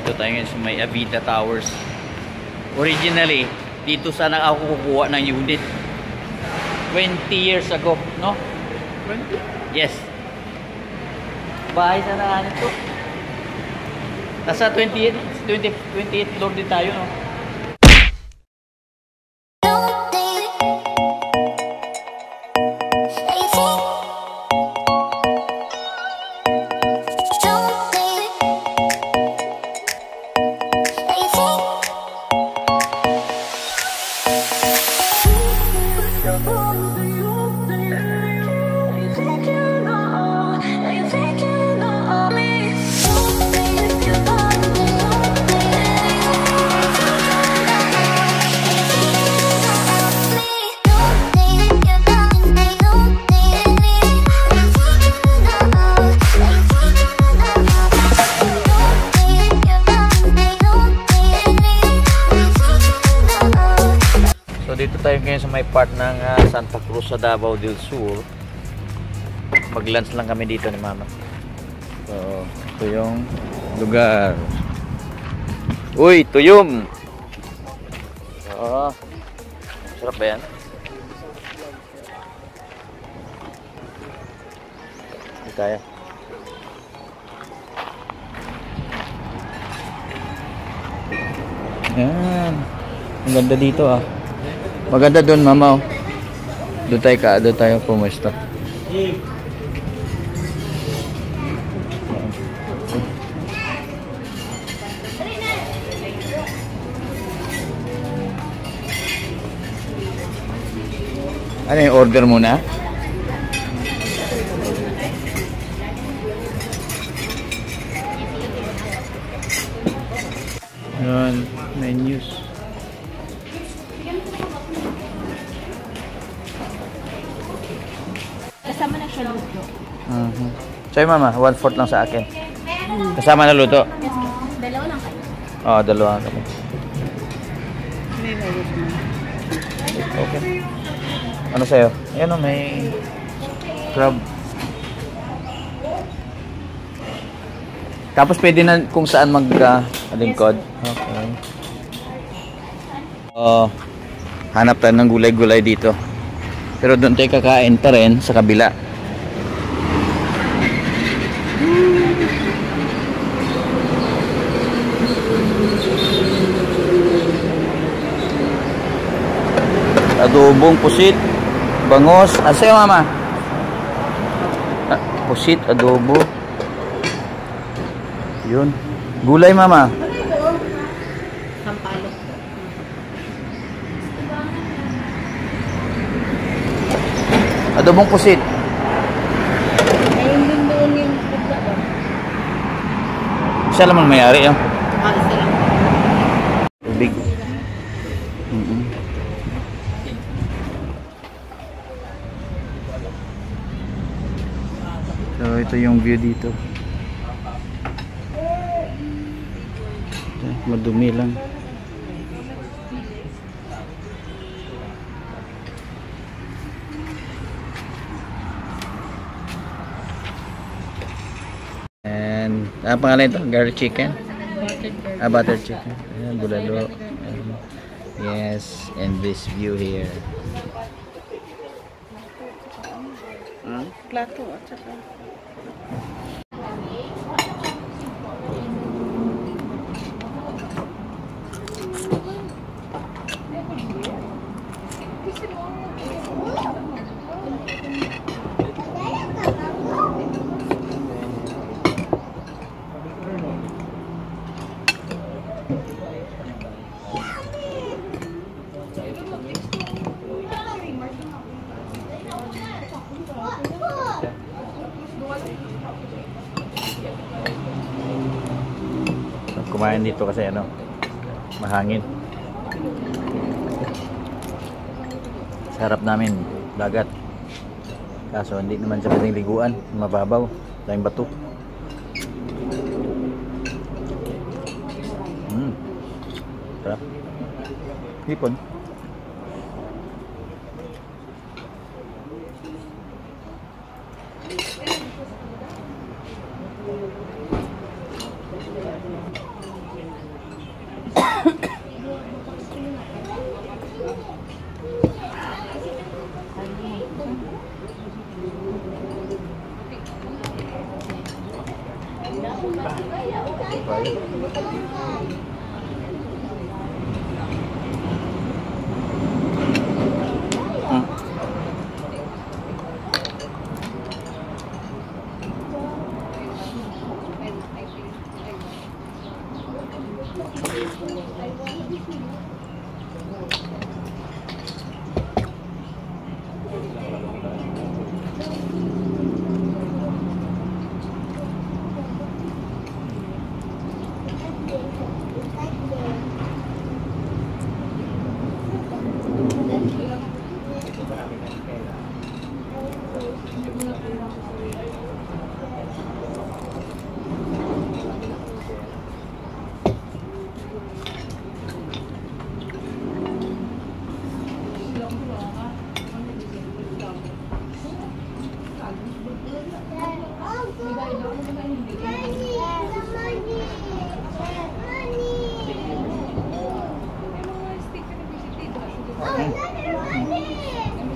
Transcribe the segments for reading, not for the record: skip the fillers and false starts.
Dito tayo ngayon sa may Avida Towers. Originally, dito sana ako kukuha ng unit 20 years ago, no? 20? Yes. Bahay sana nito. Nasa 28 floor din tayo, no? Dito tayo ngayon sa may part ng Santa Cruz sa Davao del Sur. Mag-lunch lang kami dito ni Mama. So, ito yung lugar. Uy, tuyom! Oo. Sarap ba yan? Hindi kaya. Yan. Ang ganda dito ah. Maganda doon, Mama. Doon tayo pumusta. Ano yung order muna? Yan, menus. Kasama na siya luto. Sorry, Mama, 1/4 lang sa akin. Kasama na luto? Dalawa lang kayo. Oo, dalawa kami. Okay. Ano sa'yo? Ayan o, may crab. Tapos pwede na kung saan mag-lingkod. Okay. Hanap tayo ng gulay-gulay dito. Pero doon tayo kakain pa rin sa kabila. Adobong pusit, bangos. Ano sa'yo, Mama? Pusit, adobo. Yun. Gulay, Mama. Sampalok. Adobong pusit. Ayun din doon yung pagka doon. Siya naman mayari yan. Isa lang. Tubig. So ito yung view dito. Madumi lang. And ang pangalan ito? Garlic chicken? Butter chicken. Ayan, bulalo. Ayan. Yes, and this view here. Plato at saka. Kumain dito kasi ano, mahangin. Sarap namin dagat. Kaso hindi naman siya pwedeng liguan, mababaw, daming bato. Sarap. Hipon.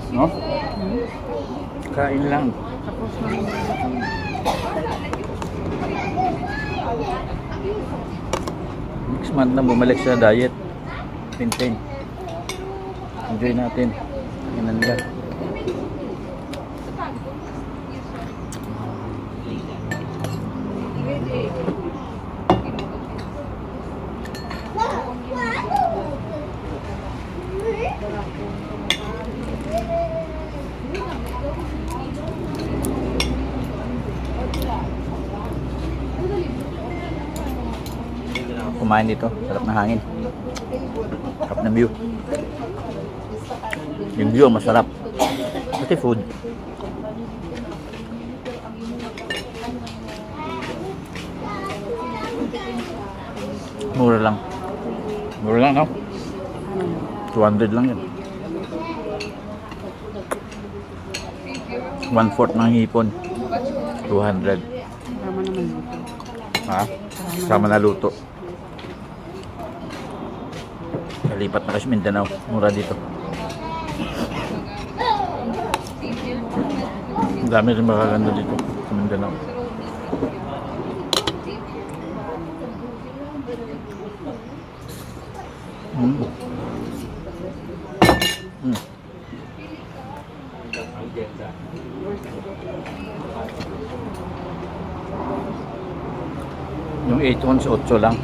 No? Kain lang. Tapos naman. Next month na bumalik sa diet. Maintain. Enjoy natin. Kanan lang. Kumain dito, sarap na hangin, sarap na view. Yung view masarap, pati food. Mura lang, no? 200 lang yun. 1/4 ng hipon, 200. Tama naman dito. Ha? Sama na luto. Lipat na kasi Mindanao, mura dito. Ang dami rin makaganda dito sa Mindanao. Yung 8 ounce 8 lang.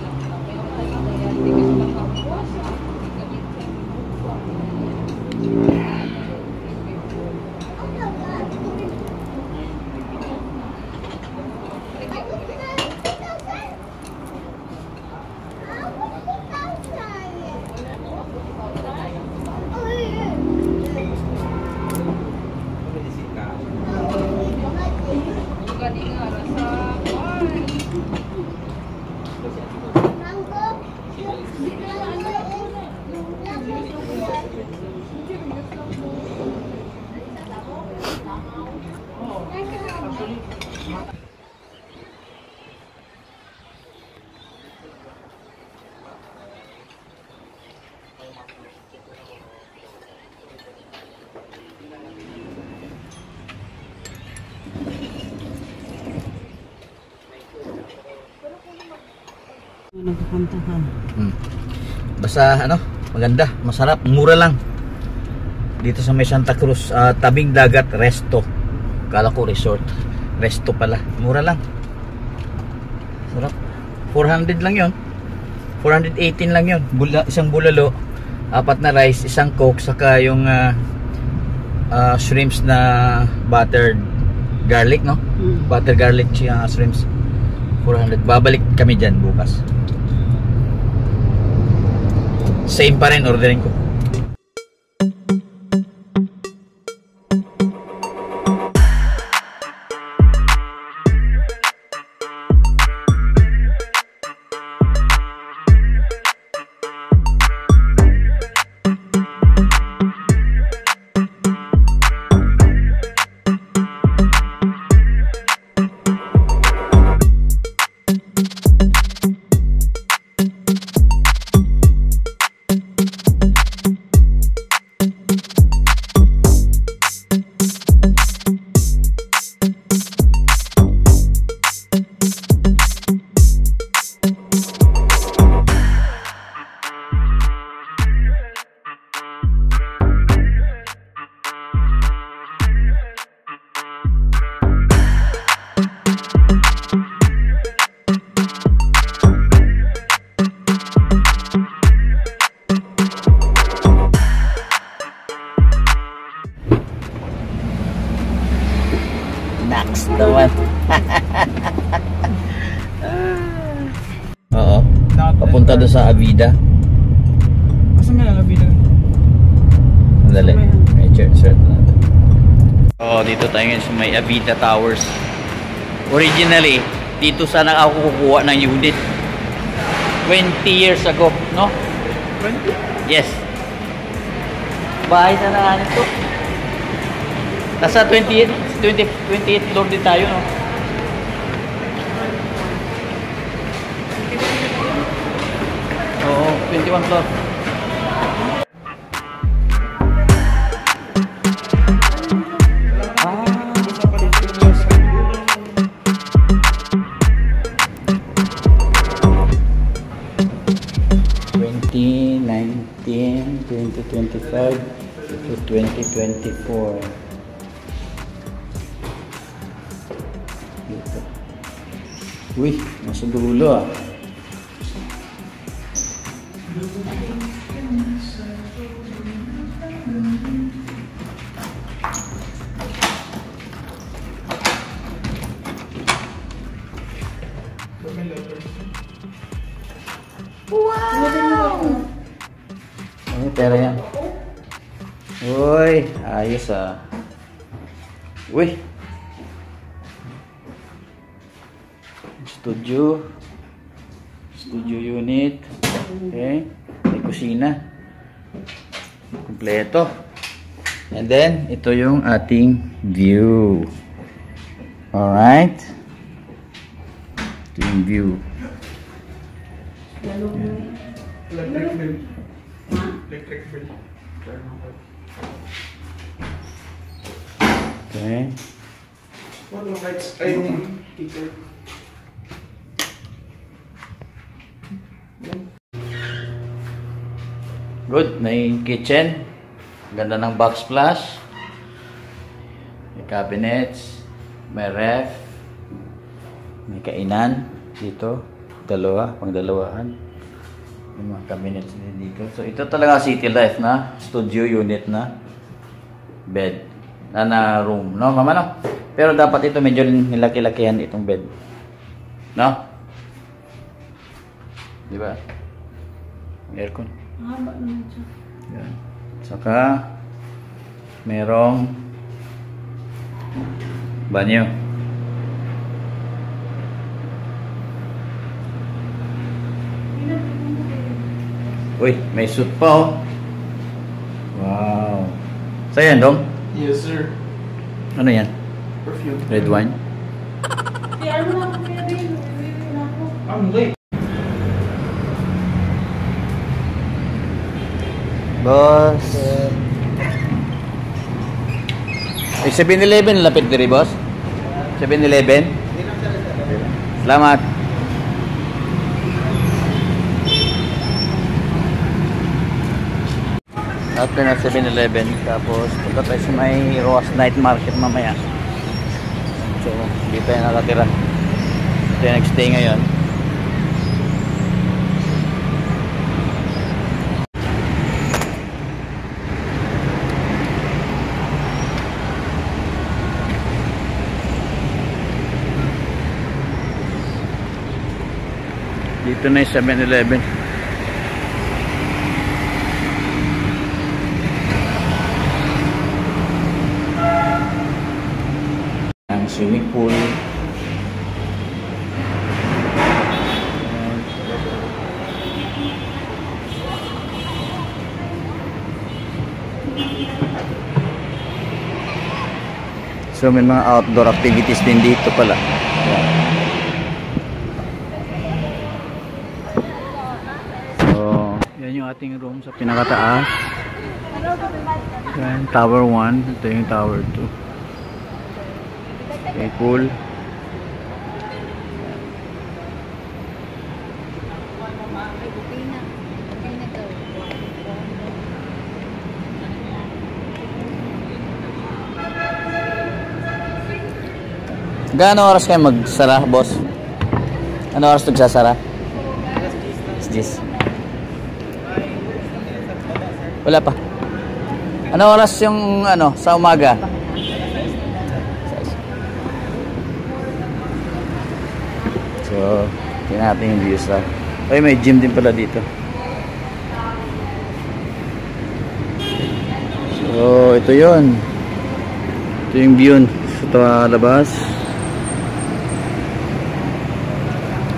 Nagkakantahan. Basta ano, maganda, masarap, mura lang. Dito sa may Santa Cruz, tabing dagat, resto. Kala ko resort. Resto pala, mura lang. Sarap. 400 lang 'yon. 418 lang 'yon. Isang bulalo, 4 na rice, isang coke, saka yung shrimps na buttered garlic, no? Butter garlic shrimps. 400. Babalik kami dyan bukas. Same pa rin ordering ko. Naks naman. Oo. Papunta doon sa Avida. Asan nga lang Avida? Madali. May shirt na ito. Oo, dito tayo ngayon sa may Avida Towers. Originally, dito sana ako kukuha ng unit. 20 years ago, no? 20? Yes. Bahay sana nito. Nasa 28th floor din tayo, no? Oo, 21 floor. To 2024. Dito. Uy, nasa dulo ah. Wow! Ano pera yan? Uy, ayos ah. Uy. Studio unit. Okay. May kusina. Kompleto. And then, ito yung ating view. Alright. Ito yung view. Electric bill. Electric bill. Okay. What lights? Ay, yung heater. Good. May kitchen. Ganda ng box flash. May cabinets. May ref. May kainan. Dito. Dalawa. Pang-dalawahan. May mga cabinets dito. So, ito talaga city life na. Studio unit na. Bed. Na room. No, mama, no? Pero dapat ito medyo nilaki-lakihan itong bed. No? Di ba? Aircon. Haba naman siya. Yan. Saka merong banyo. Uy, may suit pa oh. Wow. Sa'yo yan, Dong? Yes, sir. Ano yan? Perfume. Red wine? Kaya ano na ako kaya rin. Bibili na ako. I'm late. Boss. Ay, 7-Eleven lapit diri, boss? 7-Eleven? Salamat. After na 7-Eleven, tapos punta tayo sa may Roas Night Market mamaya. So, hindi tayo nakatira. Tayo nag-stay ngayon. Dito na yung 7-Eleven. Ang swimming pool. So may mga outdoor activities din dito pala. Yan yung ating room sa pinakataas. Yan, tower 1. Ito yung tower 2. Okay, cool. Gaano oras kayo magsara, boss? Ano oras nagsasara? 10. Wala pa. Ano oras yung ano sa umaga? So, tingnan natin yung views na. Ay, may gym din pala dito. So, ito yun. Ito yung view sa labas.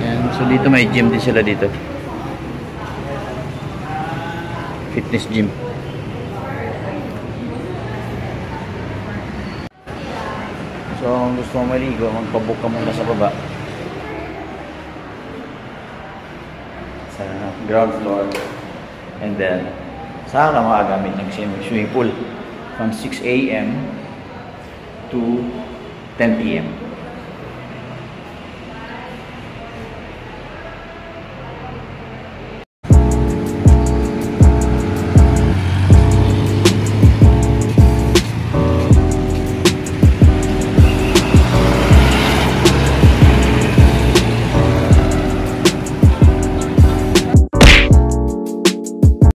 Yan. So, dito may gym din sila dito. Fitness gym. So, kung gusto mo maligo, magpabook ka muna sa baba. Sa ground floor. And then, saka ka makagamit ng swimming pool from 6 AM to 10 PM.